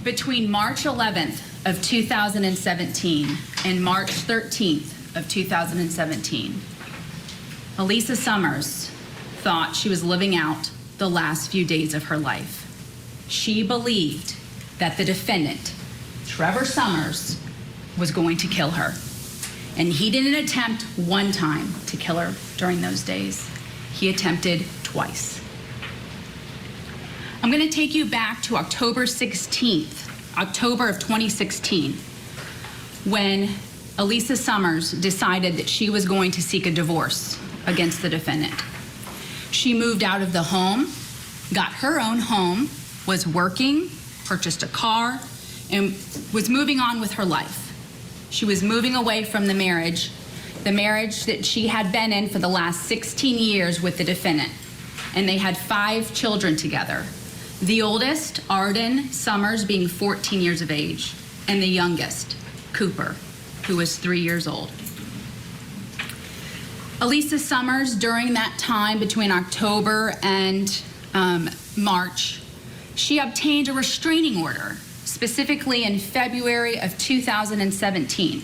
Between March 11th of 2017 and March 13th of 2017, Alisa Summers thought she was living out the last few days of her life. She believed that the defendant, Trevor Summers, was going to kill her. And he didn't attempt one time to kill her during those days. He attempted twice. I'm going to take you back to October 16th, October of 2016, when Alisa Summers decided that she was going to seek a divorce against the defendant. She moved out of the home, got her own home, was working, purchased a car, and was moving on with her life. She was moving away from the marriage that she had been in for the last 16 years with the defendant. And they had 5 children together. The oldest, Arden Summers, being 14 years of age, and the youngest, Cooper, who was 3 years old. Alisa Summers, during that time between October and March, she obtained a restraining order, specifically in February of 2017,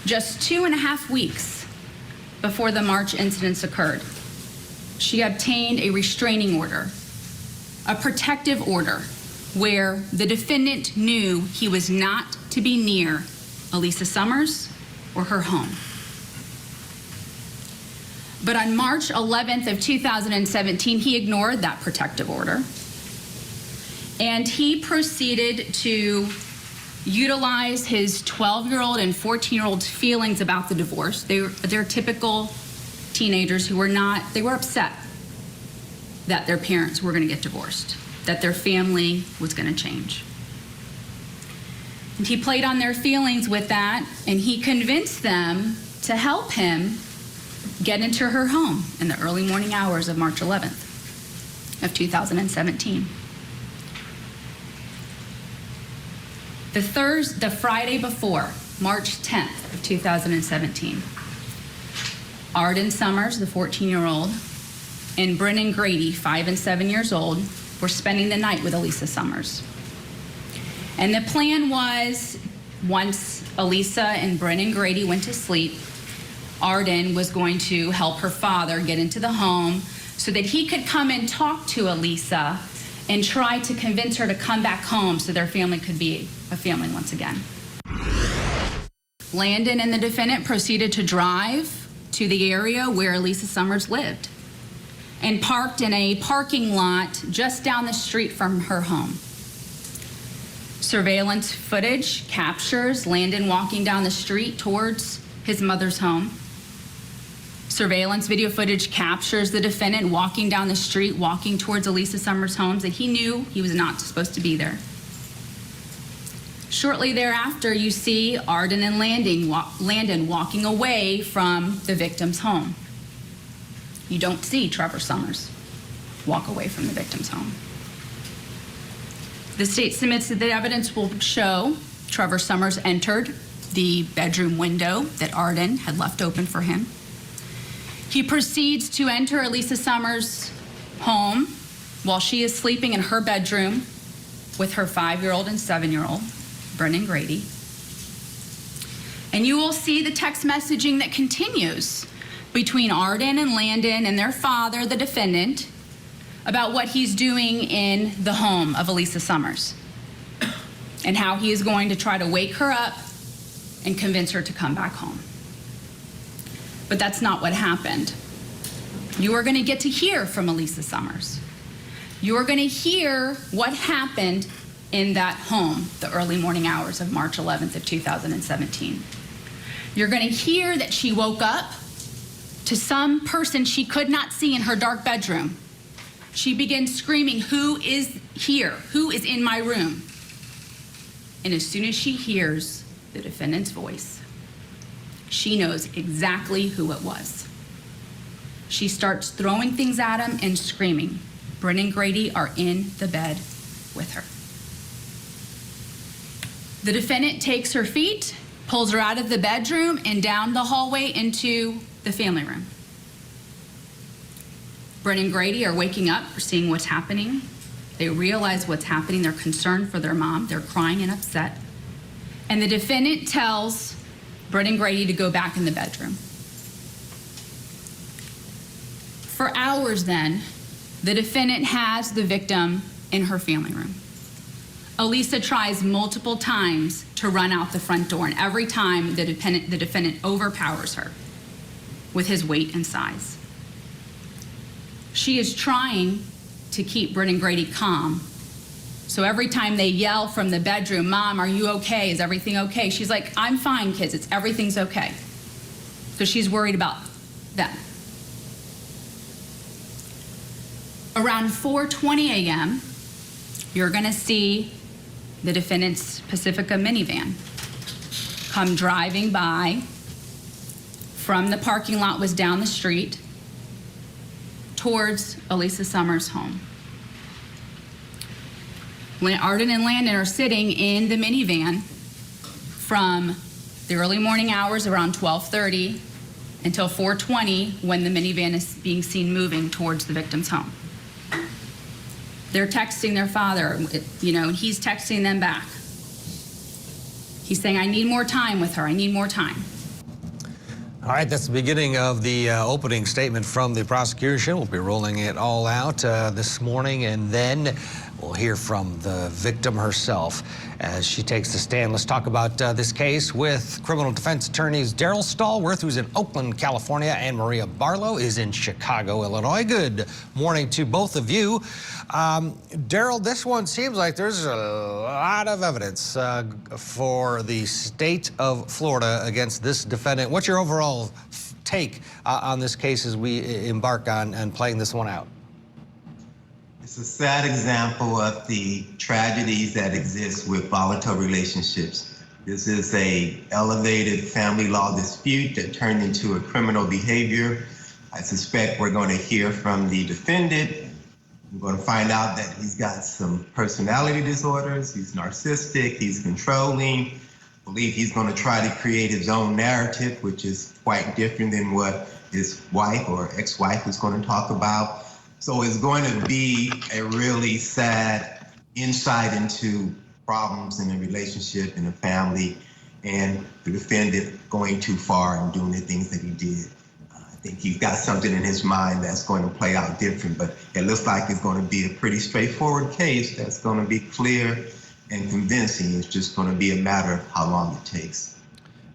just 2.5 weeks before the March incidents occurred. She obtained a restraining order, a protective order, where the defendant knew he was not to be near Alisa Summers or her home. But on March 11th of 2017, he ignored that protective order, and he proceeded to utilize his 12-year-old and 14-year-old's feelings about the divorce. They're typical teenagers who were upset that their parents were going to get divorced, that their family was going to change. And he played on their feelings with that, and he convinced them to help him get into her home in the early morning hours of March 11th of 2017. The Friday before, March 10th of 2017, Arden Summers, the 14-year-old, and Brennan Grady, 5 and 7 years old, were spending the night with Alisa Summers. And the plan was, once Alisa and Brennan Grady went to sleep, Arden was going to help her father get into the home so that he could come and talk to Alisa and try to convince her to come back home so their family could be a family once again. Landon and the defendant proceeded to drive to the area where Alisa Summers lived and parked in a parking lot just down the street from her home. Surveillance footage captures Landon walking down the street towards his mother's home. Surveillance video footage captures the defendant walking down the street, walking towards Alisa Summers' home, that he knew he was not supposed to be there. Shortly thereafter, you see Arden and Landon walking away from the victim's home. You don't see Trevor Summers walk away from the victim's home. The state submits that the evidence will show Trevor Summers entered the bedroom window that Arden had left open for him. He proceeds to enter Alisa Summers' home while she is sleeping in her bedroom with her 5-year-old and 7-year-old, Brennan Grady. And you will see the text messaging that continues between Arden and Landon and their father, the defendant, about what he's doing in the home of Alisa Summers and how he is going to try to wake her up and convince her to come back home. But that's not what happened. You are going to get to hear from Alisa Summers. You are going to hear what happened in that home the early morning hours of March 11th of 2017. You're going to hear that she woke up to some person she could not see in her dark bedroom. She begins screaming, "Who is here? Who is in my room?" And as soon as she hears the defendant's voice, she knows exactly who it was. She starts throwing things at him and screaming. Brennan and Grady are in the bed with her. The defendant takes her feet, pulls her out of the bedroom and down the hallway into the family room. Brennan and Grady are waking up, seeing what's happening, They realize what's happening. They're concerned for their mom. They're crying and upset. And the defendant tells Britt and Grady to go back in the bedroom. For hours then, the defendant has the victim in her family room. Alisa tries multiple times to run out the front door, and every time the defendant overpowers her with his weight and size. She is trying to keep Britt and Grady calm. So every time they yell from the bedroom, "Mom, are you okay? Is everything okay?" She's like, "I'm fine, kids. Everything's okay." Because she's worried about them. Around 4:20 a.m., you're going to see the defendant's Pacifica minivan come driving by from the parking lot was down the street towards Alisa Summers' home. When Arden and Landon are sitting in the minivan from the early morning hours around 12:30 until 4:20 when the minivan is being seen moving towards the victim's home. They're texting their father, and he's texting them back. He's saying, "I need more time with her. I need more time." All right, that's the beginning of the opening statement from the prosecution. We'll be rolling it all out this morning, and then we'll hear from the victim herself as she takes the stand. Let's talk about this case with criminal defense attorneys Daryl Stallworth, who's in Oakland, California, and Maria Barlow is in Chicago, Illinois. Good morning to both of you. Daryl, this one seems like there's a lot of evidence for the state of Florida against this defendant. What's your overall take on this case as we embark on playing this one out? It's a sad example of the tragedies that exist with volatile relationships. This is a elevated family law dispute that turned into a criminal behavior. I suspect we're going to hear from the defendant. We're going to find out that he's got some personality disorders. He's narcissistic. He's controlling. I believe he's going to try to create his own narrative, which is quite different than what his wife or ex-wife is going to talk about. So it's going to be a really sad insight into problems in a relationship, in a family, and the defendant going too far and doing the things that he did. I think he's got something in his mind that's going to play out different, but it looks like it's going to be a pretty straightforward case that's going to be clear and convincing. It's just going to be a matter of how long it takes.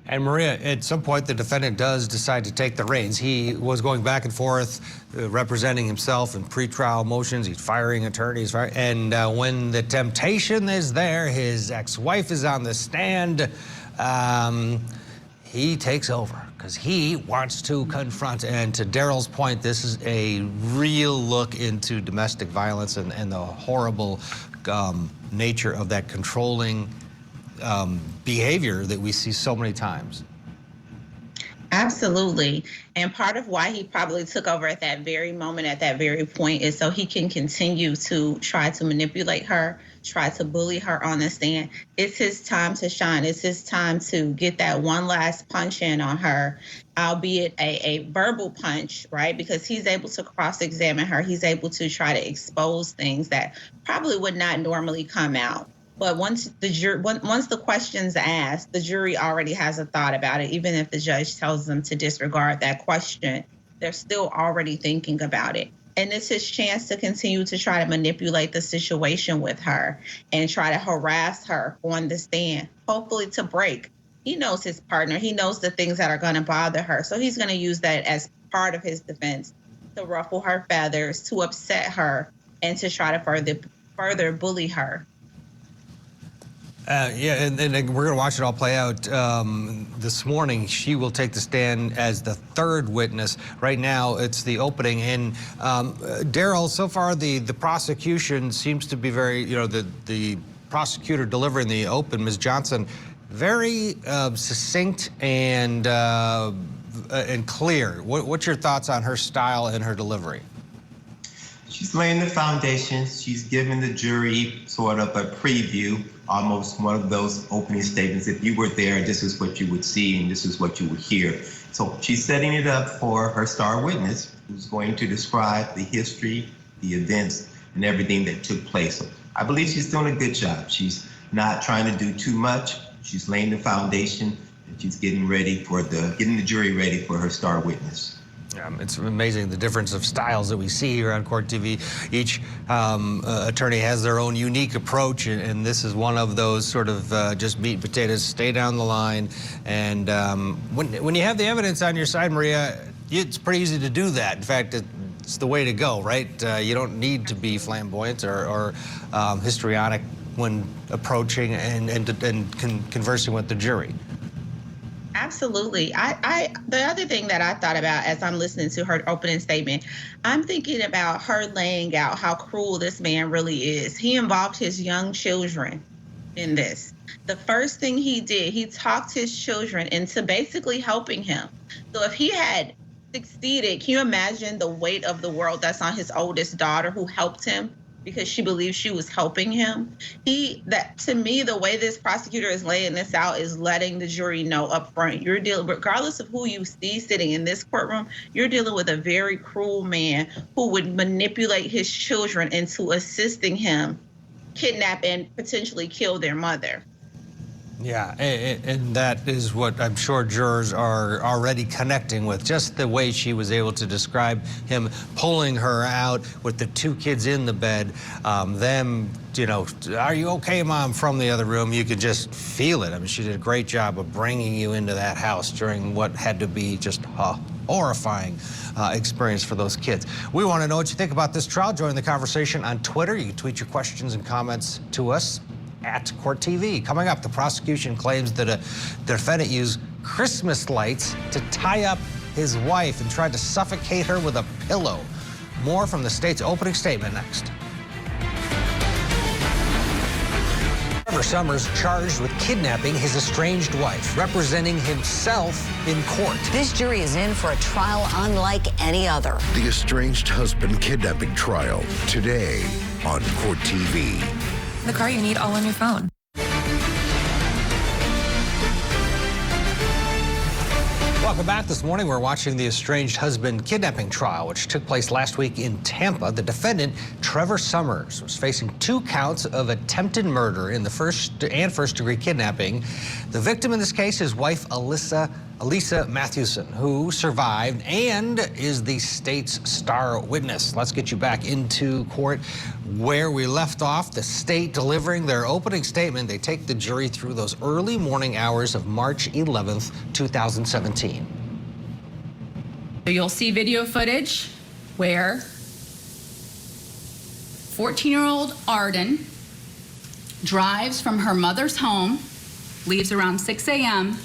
And Maria, at some point, the defendant does decide to take the reins. He was going back and forth, representing himself in pretrial motions. He's firing attorneys, right? And when the temptation is there, his ex-wife is on the stand, he takes over because he wants to confront. And to Daryl's point, this is a real look into domestic violence and the horrible nature of that controlling behavior that we see so many times. Absolutely. And part of why he probably took over at that very moment, at that very point, is so he can continue to try to manipulate her, try to bully her on the stand. It's his time to shine. It's his time to get that one last punch in on her, albeit a verbal punch, right? Because he's able to cross-examine her. He's able to try to expose things that probably would not normally come out. But once the question's asked, the jury already has a thought about it. Even if the judge tells them to disregard that question, they're still already thinking about it. And it's his chance to continue to try to manipulate the situation with her and try to harass her on the stand, hopefully to break. He knows his partner. He knows the things that are going to bother her. So he's going to use that as part of his defense to ruffle her feathers, to upset her, and to try to further bully her. Yeah, and we're going to watch it all play out this morning. She will take the stand as the third witness. Right now, it's the opening. And Daryl, so far the prosecution seems to be very, the prosecutor delivering the open, Ms. Johnson, very succinct and clear. What's your thoughts on her style and her delivery? She's laying the foundation. She's giving the jury sort of a preview, almost one of those opening statements. If you were there, this is what you would see and this is what you would hear. So she's setting it up for her star witness, who's going to describe the history, the events and everything that took place. I believe she's doing a good job. She's not trying to do too much. She's laying the foundation, and she's getting the jury ready for her star witness. It's amazing the difference of styles that we see here on Court TV. Each attorney has their own unique approach, and this is one of those sort of just meat and potatoes, stay down the line. And when you have the evidence on your side, Maria, it's pretty easy to do that. In fact, it's the way to go, right? You don't need to be flamboyant or histrionic when approaching and conversing with the jury. Absolutely. The other thing that I thought about as I'm listening to her opening statement, I'm thinking about her laying out how cruel this man really is. He involved his young children in this. The first thing he did, he talked his children into basically helping him. So if he had succeeded, can you imagine the weight of the world that's on his oldest daughter who helped him because she believed she was helping him? To me, the way this prosecutor is laying this out is letting the jury know up front, you're dealing, regardless of who you see sitting in this courtroom, you're dealing with a very cruel man who would manipulate his children into assisting him kidnap and potentially kill their mother. Yeah, and that is what I'm sure jurors are already connecting with. Just the way she was able to describe him pulling her out with the two kids in the bed, them, you know, are you okay, Mom, from the other room. You could just feel it. I mean, she did a great job of bringing you into that house during what had to be just a horrifying experience for those kids. We want to know what you think about this trial. Join the conversation on Twitter. You can tweet your questions and comments to us at Court TV. Coming up, the prosecution claims that a defendant used Christmas lights to tie up his wife and tried to suffocate her with a pillow. More from the state's opening statement next. Trevor Summers charged with kidnapping his estranged wife, representing himself in court. This jury is in for a trial unlike any other. The estranged husband kidnapping trial today on Court TV. The car you need all on your phone. Welcome back. This morning we're watching the estranged husband kidnapping trial, which took place last week in Tampa. The defendant, Trevor Summers, was facing 2 counts of attempted murder in the first degree kidnapping. The victim in this case is wife Alisa Mathewson, who survived and is the state's star witness. Let's get you back into court where we left off. The state delivering their opening statement. They take the jury through those early morning hours of March 11th, 2017. So you'll see video footage where 14-year-old Arden drives from her mother's home, leaves around 6 a.m.,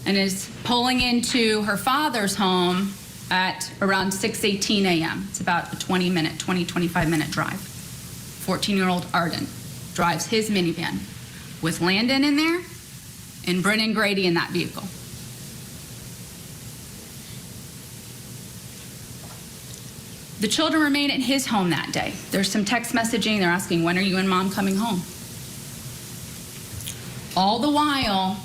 and is pulling into her father's home at around 6:18 a.m. It's about a 25-minute drive. 14-year-old Arden drives his minivan with Landon in there and Brennan Grady in that vehicle. The children remain at his home that day. There's some text messaging. They're asking, when are you and Mom coming home? All the while,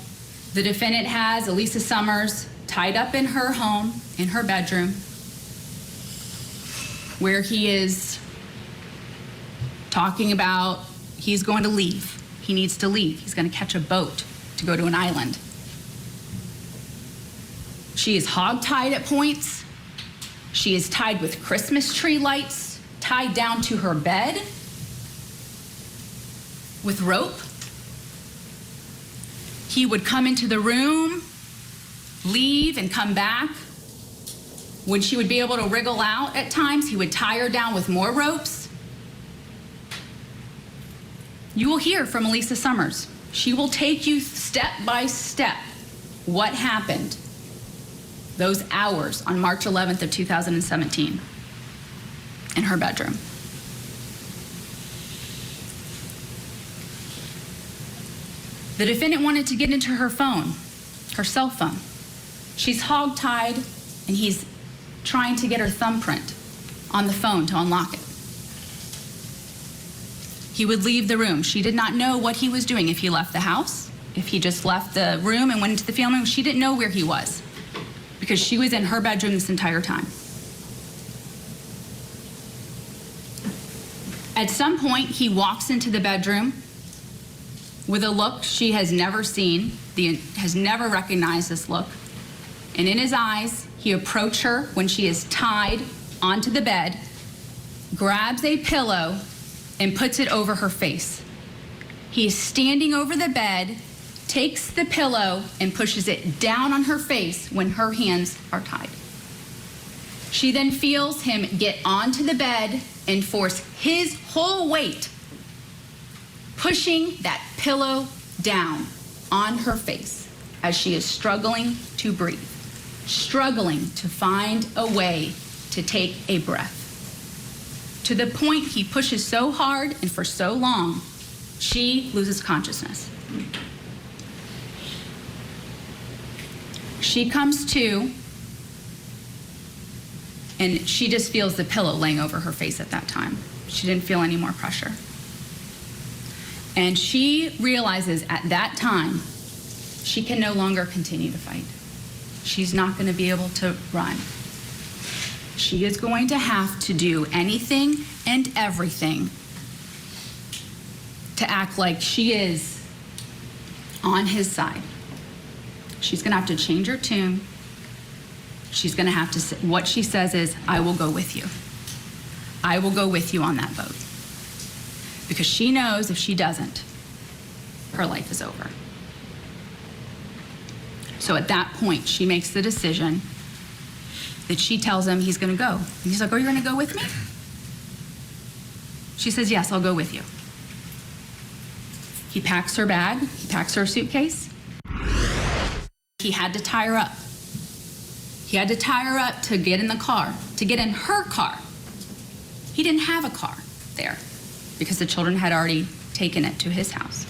the defendant has Alisa Summers tied up in her home, in her bedroom, where he is talking about he's going to leave. He needs to leave. He's going to catch a boat to go to an island. She is hogtied at points. She is tied with Christmas tree lights, tied down to her bed with rope. He would come into the room, leave, and come back. When she would be able to wriggle out at times, he would tie her down with more ropes. You will hear from Alisa Summers. She will take you step by step what happened those hours on March 11th of 2017 in her bedroom. The defendant wanted to get into her phone, her cell phone. She's hogtied, and he's trying to get her thumbprint on the phone to unlock it. He would leave the room. She did not know what he was doing, if he left the house, if he just left the room and went into the family room. She didn't know where he was because she was in her bedroom this entire time. At some point, he walks into the bedroom with a look she has never seen, has never recognized this look. And in his eyes, he approached her when she is tied onto the bed, grabs a pillow, and puts it over her face. He is standing over the bed, takes the pillow, and pushes it down on her face when her hands are tied. She then feels him get onto the bed and force his whole weight, pushing that pillow down on her face as she is struggling to breathe, struggling to find a way to take a breath. To the point he pushes so hard and for so long, she loses consciousness. She comes to, and she just feels the pillow laying over her face at that time. She didn't feel any more pressure. And she realizes at that time, she can no longer continue to fight. She's not going to be able to run. She is going to have to do anything and everything to act like she is on his side. She's going to have to change her tune. She's going to have to say, what she says is, I will go with you. I will go with you on that boat. Because she knows if she doesn't, her life is over. So at that point, she makes the decision that she tells him he's going to go. And he's like, oh, you're going to go with me? She says, yes, I'll go with you. He packs her bag. He packs her suitcase. He had to tie her up. He had to tie her up to get in the car, to get in her car. He didn't have a car there because the children had already taken it to his house.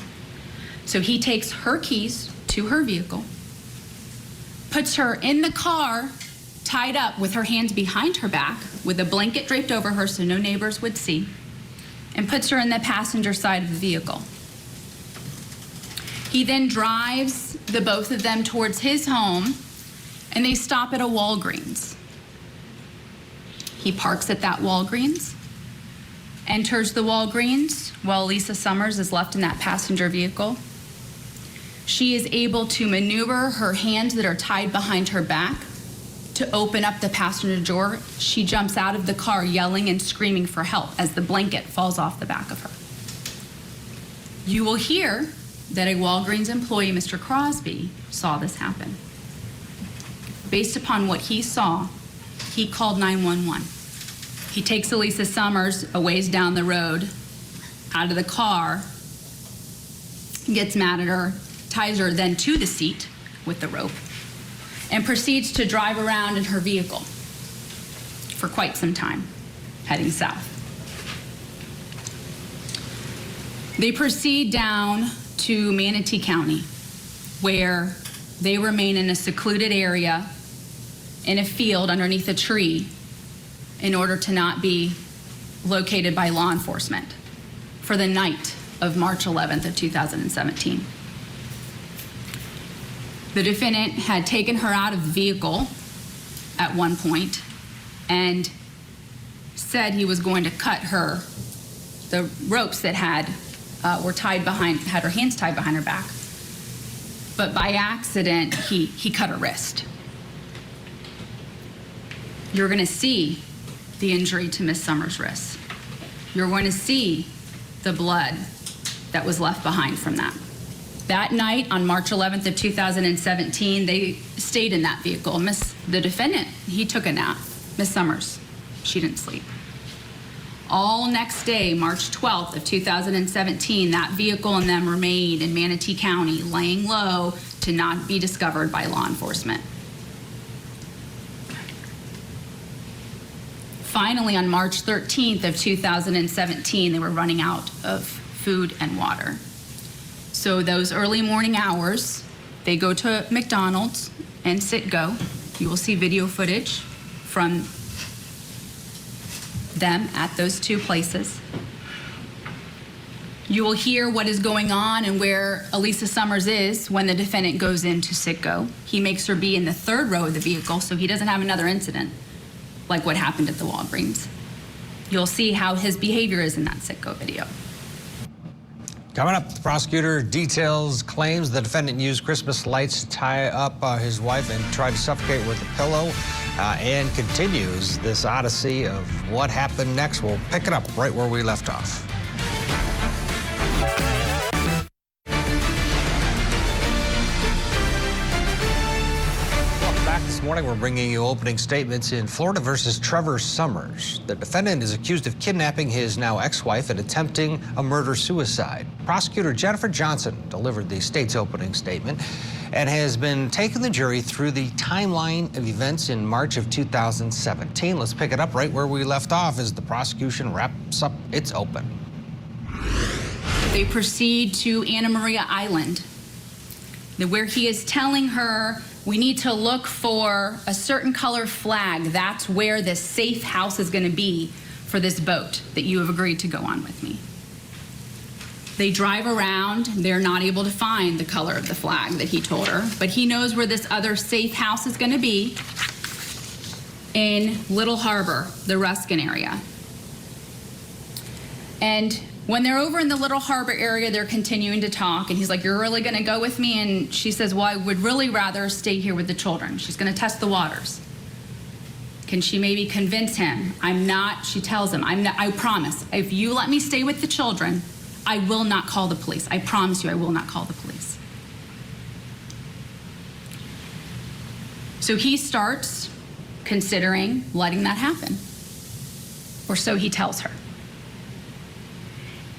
So he takes her keys to her vehicle, puts her in the car, tied up with her hands behind her back, with a blanket draped over her so no neighbors would see, and puts her in the passenger side of the vehicle. He then drives the both of them towards his home, and they stop at a Walgreens. He parks at that Walgreens, enters the Walgreens while Alisa Summers is left in that passenger vehicle. She is able to maneuver her hands that are tied behind her back to open up the passenger door. She jumps out of the car yelling and screaming for help as the blanket falls off the back of her. You will hear that a Walgreens employee, Mr. Crosby, saw this happen. Based upon what he saw, he called 911. He takes Alisa Summers a ways down the road, out of the car, gets mad at her, ties her then to the seat with the rope, and proceeds to drive around in her vehicle for quite some time, heading south. They proceed down to Manatee County, where they remain in a secluded area in a field underneath a tree in order to not be located by law enforcement for the night of March 11th of 2017. The defendant had taken her out of the vehicle at one point and said he was going to cut her the ropes that were tied behind, had her hands tied behind her back. But by accident, he cut her wrist. You're going to see the injury to Miss Summers' wrist. You're going to see the blood that was left behind from that. That night, on March 11th of 2017, they stayed in that vehicle. The defendant, he took a nap. Miss Summers, she didn't sleep. All next day, March 12th of 2017, that vehicle and them remained in Manatee County, laying low to not be discovered by law enforcement. Finally, on March 13th of 2017, they were running out of food and water. So those early morning hours, they go to McDonald's and Sit-Go. You will see video footage from them at those two places. You will hear what is going on and where Alisa Summers is when the defendant goes into Sit-Go. He makes her be in the third row of the vehicle so he doesn't have another incident like what happened at the Walgreens. You'll see how his behavior is in that Sitco video. Coming up, the prosecutor details claims the defendant used Christmas lights to tie up his wife and tried to suffocate with a pillow, and continues this odyssey of what happened next. We'll pick it up right where we left off. This morning, we're bringing you opening statements in Florida versus Trevor Summers. The defendant is accused of kidnapping his now ex-wife and attempting a murder-suicide. Prosecutor Jennifer Johnson delivered the state's opening statement and has been taking the jury through the timeline of events in March of 2017. Let's pick it up right where we left off as the prosecution wraps up its open. They proceed to Anna Maria Island, where he is telling her, we need to look for a certain color flag. That's where this safe house is going to be for this boat that you have agreed to go on with me. They drive around. They're not able to find the color of the flag that he told her, but he knows where this other safe house is going to be in Little Harbor, the Ruskin area. And when they're over in the Little Harbor area, they're continuing to talk, and he's like, you're really gonna go with me? And she says, well, I would really rather stay here with the children. She's gonna test the waters. Can she maybe convince him? She tells him, I promise, if you let me stay with the children, I will not call the police. I promise you I will not call the police. So he starts considering letting that happen, or so he tells her.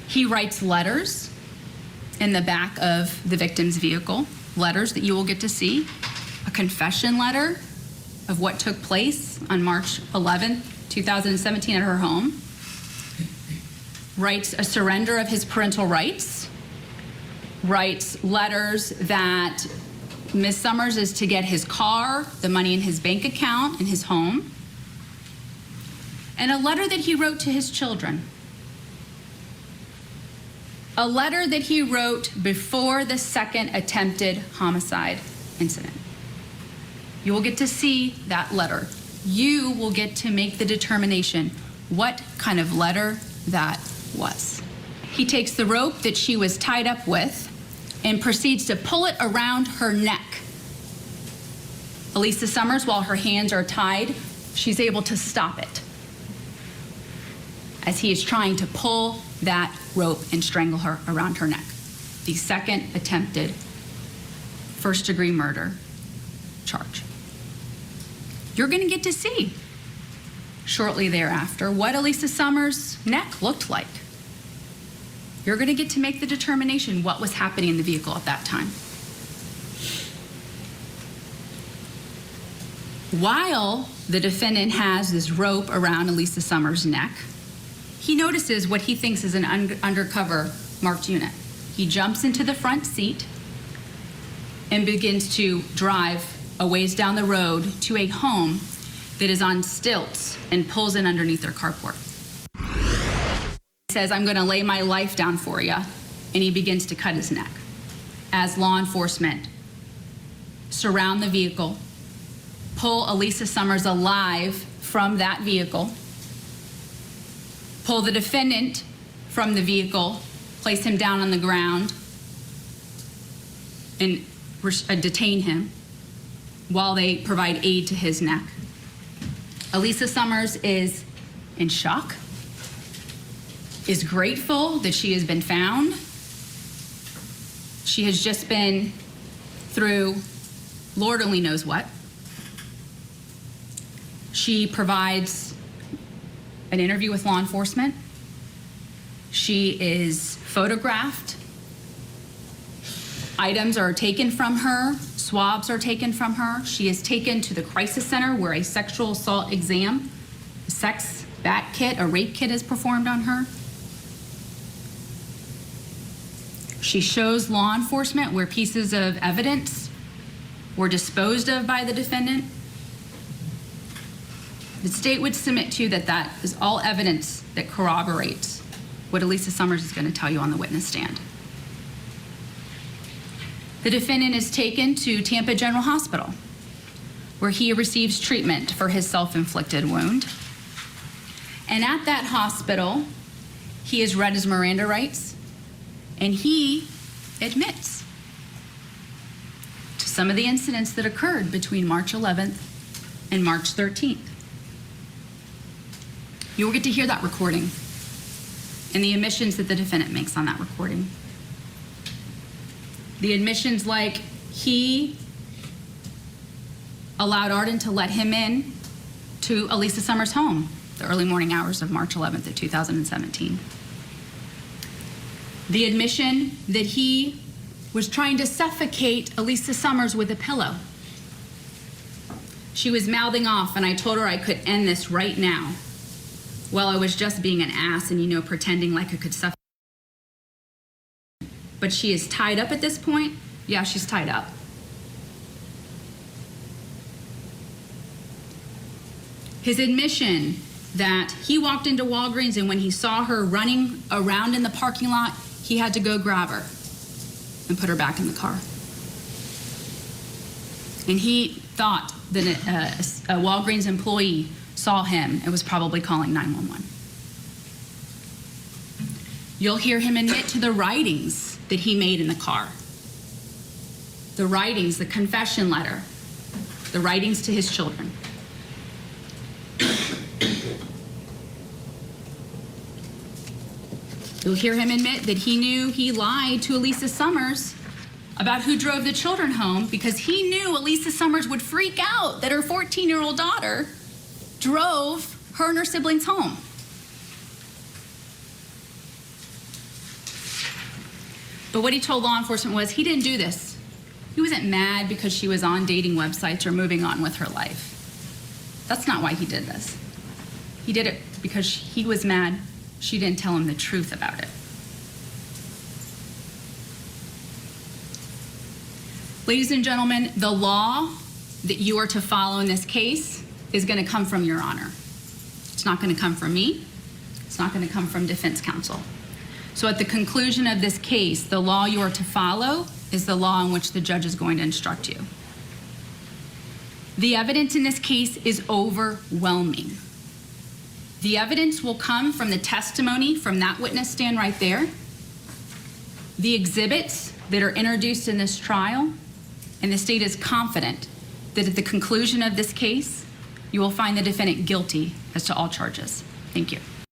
He writes letters in the back of the victim's vehicle, letters that you will get to see, a confession letter of what took place on March 11, 2017 at her home, writes a surrender of his parental rights, writes letters that Ms. Summers is to get his car, the money in his bank account, and his home, and a letter that he wrote to his children. A letter that he wrote before the second attempted homicide incident. You will get to see that letter. You will get to make the determination what kind of letter that was. He takes the rope that she was tied up with and proceeds to pull it around her neck. Alisa Summers, while her hands are tied, she's able to stop it as he is trying to pull that rope and strangle her around her neck. The second attempted first-degree murder charge. You're going to get to see shortly thereafter what Alisa Summers' neck looked like. You're going to get to make the determination what was happening in the vehicle at that time. While the defendant has this rope around Alisa Summers' neck, he notices what he thinks is an undercover marked unit. He jumps into the front seat and begins to drive a ways down the road to a home that is on stilts and pulls in underneath their carport. He says, I'm gonna lay my life down for you, and he begins to cut his neck. As law enforcement surround the vehicle, pull Alisa Summers alive from that vehicle, pull the defendant from the vehicle, place him down on the ground, and detain him while they provide aid to his neck. Alisa Summers is in shock, is grateful that she has been found. She has just been through Lord only knows what. She provides an interview with law enforcement. She is photographed. Items are taken from her. Swabs are taken from her. She is taken to the crisis center where a sexual assault exam, a sex bat kit, a rape kit is performed on her. She shows law enforcement where pieces of evidence were disposed of by the defendant. The state would submit to you that that is all evidence that corroborates what Alisa Summers is going to tell you on the witness stand. The defendant is taken to Tampa General Hospital, where he receives treatment for his self-inflicted wound. And at that hospital, he is read his Miranda rights, and he admits to some of the incidents that occurred between March 11th and March 13th. You will get to hear that recording and the admissions that the defendant makes on that recording. The admissions like he allowed Arden to let him in to Alisa Summers' home the early morning hours of March 11th of 2017. The admission that he was trying to suffocate Alisa Summers with a pillow. She was mouthing off, and I told her I could end this right now. Well, I was just being an ass and, pretending like I could suffocate. But she is tied up at this point. Yeah, she's tied up. His admission that he walked into Walgreens and when he saw her running around in the parking lot, he had to go grab her and put her back in the car. And he thought that a Walgreens employee saw him and was probably calling 911. You'll hear him admit to the writings that he made in the car. The writings, the confession letter, the writings to his children. You'll hear him admit that he knew he lied to Alisa Summers about who drove the children home because he knew Alisa Summers would freak out that her 14-year-old daughter drove her and her siblings home. But what he told law enforcement was he didn't do this. He wasn't mad because she was on dating websites or moving on with her life. That's not why he did this. He did it because he was mad she didn't tell him the truth about it. Ladies and gentlemen, the law that you are to follow in this case is going to come from Your Honor. It's not going to come from me. It's not going to come from defense counsel. So at the conclusion of this case, the law you are to follow is the law in which the judge is going to instruct you. The evidence in this case is overwhelming. The evidence will come from the testimony from that witness stand right there, the exhibits that are introduced in this trial, and the state is confident that at the conclusion of this case, you will find the defendant guilty as to all charges. Thank you.